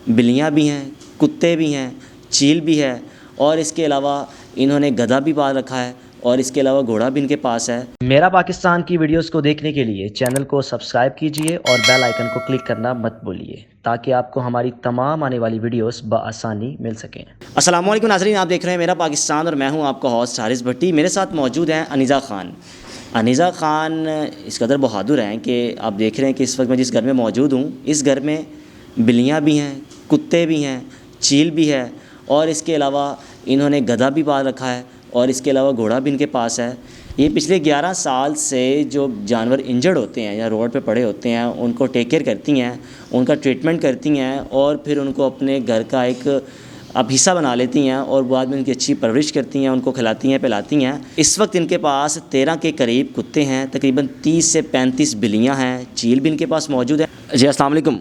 بلیاں بھی ہیں، کتے بھی ہیں، چیل بھی ہے، اور اس کے علاوہ انہوں نے گدھا بھی پال رکھا ہے، اور اس کے علاوہ گھوڑا بھی ان کے پاس ہے۔ میرا پاکستان کی ویڈیوز کو دیکھنے کے لیے چینل کو سبسکرائب کیجئے اور بیل آئیکن کو کلک کرنا مت بھولیے تاکہ آپ کو ہماری تمام آنے والی ویڈیوز بآسانی مل سکیں۔ السلام علیکم ناظرین، آپ دیکھ رہے ہیں میرا پاکستان اور میں ہوں آپ کا ہوسٹ حارث بھٹی۔ میرے ساتھ موجود ہیں انیزہ خان۔ انیزہ خان اس قدر بہادر ہیں کہ آپ دیکھ رہے ہیں کہ اس وقت میں جس گھر میں موجود ہوں، اس گھر میں بلیاں بھی ہیں، کتے بھی ہیں، چیل بھی ہے، اور اس کے علاوہ انہوں نے گدھا بھی پال رکھا ہے، اور اس کے علاوہ گھوڑا بھی ان کے پاس ہے۔ یہ پچھلے 11 سال سے جو جانور انجرڈ ہوتے ہیں یا روڈ پہ پڑے ہوتے ہیں ان کو ٹیک کیئر کرتی ہیں، ان کا ٹریٹمنٹ کرتی ہیں، اور پھر ان کو اپنے گھر کا ایک اب حصہ بنا لیتی ہیں، اور بعد میں ان کی اچھی پرورش کرتی ہیں، ان کو کھلاتی ہیں پلاتی ہیں۔ اس وقت ان کے پاس 13 کے قریب کتے ہیں، تقریباً 30 سے 35 بلیاں ہیں، چیل بھی ان کے پاس موجود ہے۔ جی السلام علیکم۔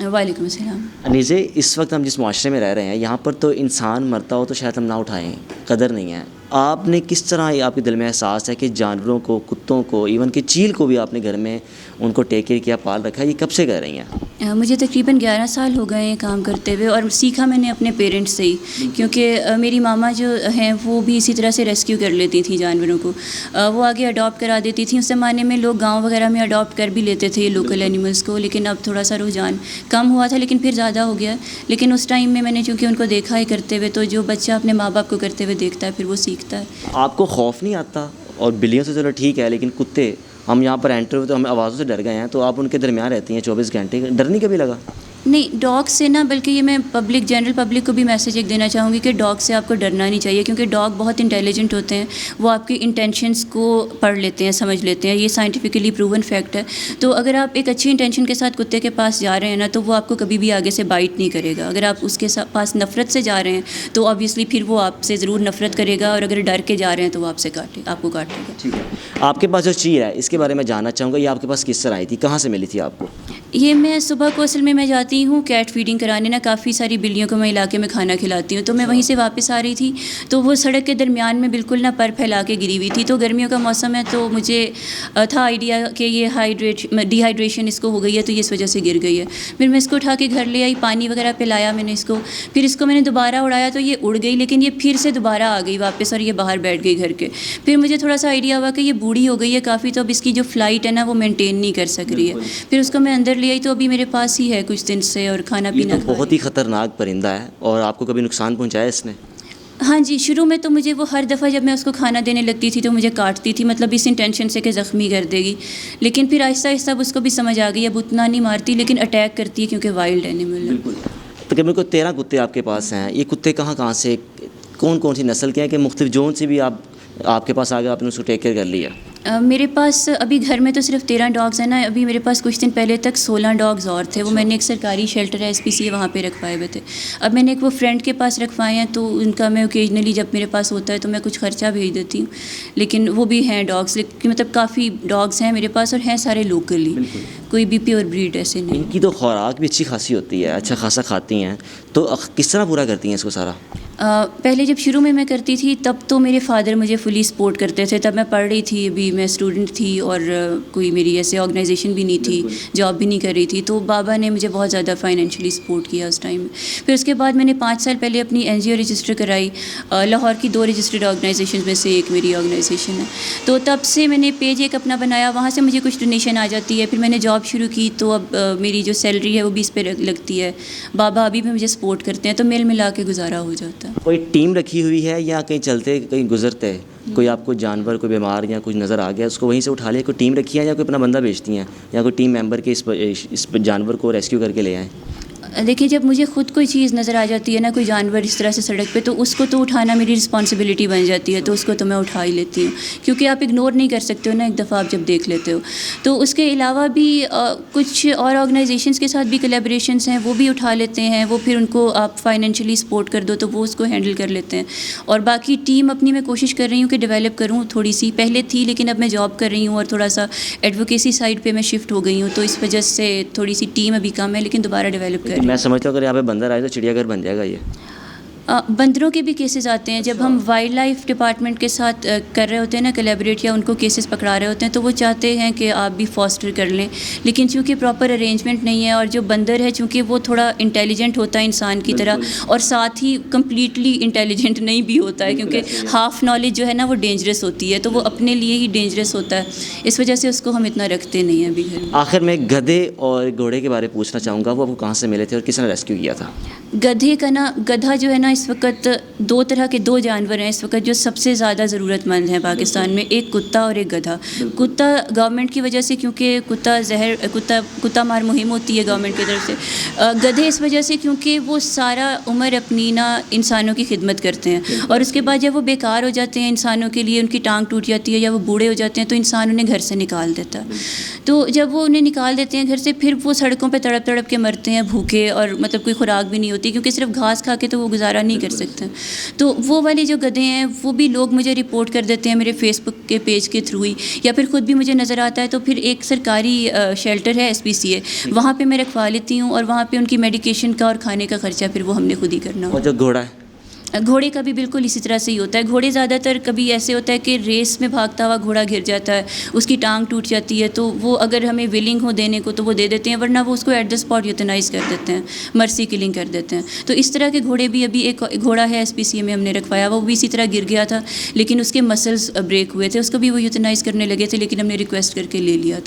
وعلیکم السلام۔ انیزے، اس وقت ہم جس معاشرے میں رہ رہے ہیں یہاں پر تو انسان مرتا ہو تو شاید ہم نہ اٹھائیں، قدر نہیں ہے۔ آپ نے کس طرح آپ کے دل میں احساس ہے کہ جانوروں کو، کتوں کو، ایون کہ چیل کو بھی آپ نے گھر میں ان کو ٹیک کیئر کیا، پال رکھا ہے، یہ کب سے کر رہی ہیں؟ مجھے تقریباً 11 سال ہو گئے ہیں کام کرتے ہوئے، اور سیکھا میں نے اپنے پیرنٹس سے ہی، کیونکہ میری ماما جو ہیں وہ بھی اسی طرح سے ریسکیو کر لیتی تھیں جانوروں کو، وہ آگے اڈاپٹ کرا دیتی تھیں۔ اس زمانے میں لوگ گاؤں وغیرہ میں اڈاپٹ کر بھی لیتے تھے لوکل اینیملس کو، لیکن اب تھوڑا سا رجحان کم ہوا تھا، لیکن پھر زیادہ ہو گیا۔ لیکن اس ٹائم میں نے چونکہ ان کو دیکھا ہی کرتے ہوئے، تو جو بچہ اپنے ماں باپ کو کرتے ہوئے دیکھتا ہے پھر وہ سیکھتا ہے۔ آپ کو خوف نہیں آتا؟ اور بلیوں سے چلو ٹھیک ہے، لیکن کتے، ہم یہاں پر انٹر ہوئے تو ہمیں آوازوں سے ڈر گئے ہیں، تو آپ ان کے درمیان رہتی ہیں 24 گھنٹے، ڈر نہیں کبھی لگا؟ نہیں، ڈاگ سے نا، بلکہ یہ میں جنرل پبلک کو بھی میسیج ایک دینا چاہوں گی کہ ڈاگ سے آپ کو ڈرنا نہیں چاہیے، کیونکہ ڈاگ بہت انٹیلیجنٹ ہوتے ہیں، وہ آپ کی انٹینشنس کو پڑھ لیتے ہیں، سمجھ لیتے ہیں، یہ سائنٹیفکلی پروون فیکٹ ہے۔ تو اگر آپ ایک اچھی انٹینشن کے ساتھ کتے کے پاس جا رہے ہیں نا، تو وہ آپ کو کبھی بھی آگے سے بائٹ نہیں کرے گا۔ اگر آپ اس کے پاس نفرت سے جا رہے ہیں تو آبویسلی پھر وہ آپ سے ضرور نفرت کرے گا، اور اگر ڈر کے جا رہے ہیں تو وہ آپ کو کاٹے گا۔ ٹھیک ہے، آپ کے پاس جو چیل ہے اس کے بارے میں جاننا چاہوں گا، یہ آپ کے پاس کس طرح آئی تھی، کہاں سے ملی تھی آپ کو؟ یہ میں صبح کو اصل میں جاتی ہوں کیٹ فیڈنگ کرانے نا، کافی ساری بلیوں کو میں علاقے میں کھانا کھلاتی ہوں، تو میں وہیں سے واپس آ رہی تھی، تو وہ سڑک کے درمیان میں بالکل نہ پر پھیلا کے گری ہوئی تھی۔ تو گرمیوں کا موسم ہے تو مجھے تھا آئیڈیا کہ یہ ڈی ہائیڈریشن اس کو ہو گئی ہے، تو یہ اس وجہ سے گر گئی ہے۔ پھر میں اس کو اٹھا کے گھر لے آئی، پانی وغیرہ پلایا میں نے اس کو، پھر اس کو میں نے دوبارہ اڑایا تو یہ اڑ گئی، لیکن یہ پھر سے دوبارہ آ گئی واپس، اور یہ باہر بیٹھ گئی گھر کے۔ پھر مجھے تھوڑا سا آئیڈیا ہوا کہ یہ بوڑھی ہو گئی ہے کافی، تو اب اس کی جو فلائٹ ہے نا وہ مینٹین نہیں کر سک رہی ہے۔ پھر اس کو میں اندر لے آئی، تو ابھی میرے پاس ہی ہے کچھ دن سے، اور کھانا پینا یہ تو بہت ہی خطرناک پرندہ ہے، اور آپ کو کبھی نقصان پہنچایا اس نے؟ ہاں جی، شروع میں تو مجھے وہ ہر دفعہ جب میں اس کو کھانا دینے لگتی تھی تو مجھے کاٹتی تھی، مطلب اس انٹینشن سے کہ زخمی کر دے گی، لیکن پھر آہستہ آہستہ اس کو بھی سمجھ آ گئی، اب اتنا نہیں مارتی لیکن اٹیک کرتی ہے کیونکہ وائلڈ اینیمل ہے۔ بالکل۔ تقریباً کو 13 کتے آپ کے پاس ہیں، یہ کتے کہاں سے، کون سی نسل کے ہیں، کہ مختلف زون سے بھی آپ کے پاس آ گئے، آپ نے اس کو ٹیک کیئر کر لیا؟ میرے پاس ابھی گھر میں تو صرف 13 ڈاگز ہیں نا، ابھی میرے پاس کچھ دن پہلے تک 16 ڈاگز اور تھے، وہ میں نے ایک سرکاری شیلٹر ہے SPCA وہاں پہ رکھوائے ہوئے تھے۔ اب میں نے ایک وہ فرینڈ کے پاس رکھوائے ہیں، تو ان کا میں اوکیجنلی جب میرے پاس ہوتا ہے تو میں کچھ خرچہ بھیج دیتی ہوں، لیکن وہ بھی ہیں ڈاگز، لیکن مطلب کافی ڈاگز ہیں میرے پاس، اور ہیں سارے لوکلی، کوئی بھی پیور بریڈ ایسے نہیں۔ ان کی تو خوراک بھی اچھی خاصی ہوتی ہے، اچھا خاصا کھاتی ہیں، تو کس طرح پورا کرتی ہیں اس کو سارا؟ پہلے جب شروع میں کرتی تھی تب تو میرے فادر مجھے فلی سپورٹ کرتے تھے، تب میں پڑھ رہی تھی، ابھی میں اسٹوڈنٹ تھی، اور کوئی میری ایسے آرگنائزیشن بھی نہیں تھی، جاب بھی نہیں کر رہی تھی، تو بابا نے مجھے بہت زیادہ فائنینشلی سپورٹ کیا اس ٹائم میں۔ پھر اس کے بعد میں نے 5 سال پہلے اپنی NGO رجسٹر کرائی، لاہور کی 2 رجسٹرڈ آرگنائزیشن میں سے ایک میری آرگنائزیشن ہے، تو تب سے میں نے پیج ایک اپنا بنایا، وہاں سے مجھے کچھ ڈونیشن آ جاتی ہے۔ پھر میں نے جاب شروع کی تو اب میری جو سیلری ہے وہ بھی اس پہ لگتی ہے، بابا ابھی بھی مجھے سپورٹ کرتے ہیں، تو مل ملا کے گزارا ہو جاتا ہے۔ کوئی ٹیم رکھی ہوئی ہے یا کہیں چلتے کہیں گزرتے کوئی آپ کو جانور کوئی بیمار یا کچھ نظر آ گیا اس کو وہیں سے اٹھا لیا، کوئی ٹیم رکھی ہے یا کوئی اپنا بندہ بھیجتی ہیں یا کوئی ٹیم ممبر کے اس جانور کو ریسکیو کر کے لے آئیں؟ دیکھیے، جب مجھے خود کوئی چیز نظر آ جاتی ہے نا، کوئی جانور اس طرح سے سڑک پہ، تو اس کو تو اٹھانا میری رسپانسبلٹی بن جاتی ہے، تو اس کو تو میں اٹھا ہی لیتی ہوں، کیونکہ آپ اگنور نہیں کر سکتے ہو نا ایک دفعہ آپ جب دیکھ لیتے ہو۔ تو اس کے علاوہ بھی کچھ اور آرگنائزیشنس کے ساتھ بھی کولیبریشنس ہیں، وہ بھی اٹھا لیتے ہیں، وہ پھر ان کو آپ فائنینشلی سپورٹ کر دو تو وہ اس کو ہینڈل کر لیتے ہیں۔ اور باقی ٹیم اپنی میں کوشش کر رہی ہوں کہ ڈیولپ کروں، تھوڑی سی پہلے تھی لیکن اب میں جاب کر رہی ہوں اور تھوڑا سا ایڈوکیسی سائڈ پہ میں شفٹ ہو گئی ہوں، تو اس وجہ سے تھوڑی سی ٹیم ابھی کم ہے، لیکن دوبارہ ڈیولپ کر رہی ہوں۔ میں سمجھتا ہوں اگر یہاں پہ بندر آئے تو چڑیا گھر بن جائے گا یہ۔ بندروں کے بھی کیسز آتے ہیں. جب ہم وائلڈ لائف ڈپارٹمنٹ کے ساتھ کر رہے ہوتے ہیں نا کولیبریٹ, یا ان کو کیسز پکڑا رہے ہوتے ہیں, تو وہ چاہتے ہیں کہ آپ بھی فاسٹر کر لیں, لیکن چونکہ پراپر ارینجمنٹ نہیں ہے, اور جو بندر ہے چونکہ وہ تھوڑا انٹیلیجنٹ ہوتا ہے انسان کی طرح, اور ساتھ ہی کمپلیٹلی انٹیلیجنٹ نہیں بھی ہوتا ہے, کیونکہ ہاف نالج جو ہے نا وہ ڈینجرس ہوتی ہے, تو وہ اپنے لیے ہی ڈینجرس ہوتا ہے, اس وجہ سے اس کو ہم اتنا رکھتے نہیں ہیں ابھی گھر میں. آخر میں گدھے اور گھوڑے کے بارے میں پوچھنا چاہوں گا, وہ آپ کو کہاں سے ملے تھے اور کس نے ریسکیو کیا تھا؟ گدھے کا نا, گدھا جو ہے نا اس وقت دو طرح کے دو جانور ہیں اس وقت جو سب سے زیادہ ضرورت مند ہیں پاکستان میں, ایک کتا اور ایک گدھا. کتا گورنمنٹ کی وجہ سے, کیونکہ کتا مار مہم ہوتی ہے گورنمنٹ کی طرف سے. گدھے اس وجہ سے کیونکہ وہ سارا عمر اپنی نا انسانوں کی خدمت کرتے ہیں, اور اس کے بعد جب وہ بیکار ہو جاتے ہیں انسانوں کے لیے, ان کی ٹانگ ٹوٹ جاتی ہے یا وہ بوڑھے ہو جاتے ہیں, تو انسان انہیں گھر سے نکال دیتا ہے. تو جب وہ انہیں نکال دیتے ہیں گھر سے, پھر وہ سڑکوں پہ تڑپ تڑپ کے مرتے ہیں بھوکے, اور مطلب کوئی خوراک بھی نہیں ہوتی, کیونکہ صرف گھاس کھا کے تو وہ گزارا نہیں کر سکتے. تو وہ والے جو گدھے ہیں وہ بھی لوگ مجھے رپورٹ کر دیتے ہیں میرے فیس بک کے پیج کے تھرو ہی, یا پھر خود بھی مجھے نظر آتا ہے, تو پھر ایک سرکاری شیلٹر ہے SPCA, وہاں پہ میں رکھوا لیتی ہوں, اور وہاں پہ ان کی میڈیکیشن کا اور کھانے کا خرچہ پھر وہ ہم نے خود ہی کرنا اور ہوتا جو گھوڑا ہے, ہے. گھوڑے کا بھی بالکل اسی طرح سے ہی ہوتا ہے. گھوڑے زیادہ تر کبھی ایسے ہوتا ہے کہ ریس میں بھاگتا ہوا گھوڑا گر جاتا ہے, اس کی ٹانگ ٹوٹ جاتی ہے, تو وہ اگر ہمیں ولنگ ہو دینے کو تو وہ دے دیتے ہیں, ورنہ وہ اس کو ایٹ دا اسپاٹ یوتنائز کر دیتے ہیں, مرسی کلنگ کر دیتے ہیں. تو اس طرح کے گھوڑے بھی, ابھی ایک گھوڑا ہے SPCA میں ہم نے رکھوایا, وہ بھی اسی طرح گر گیا تھا, لیکن اس کے مسلز بریک ہوئے تھے, اس کو بھی وہ یوتنائز کرنے لگے تھے, لیکن ہم نے ریکویسٹ کر کے لے لیا تھا.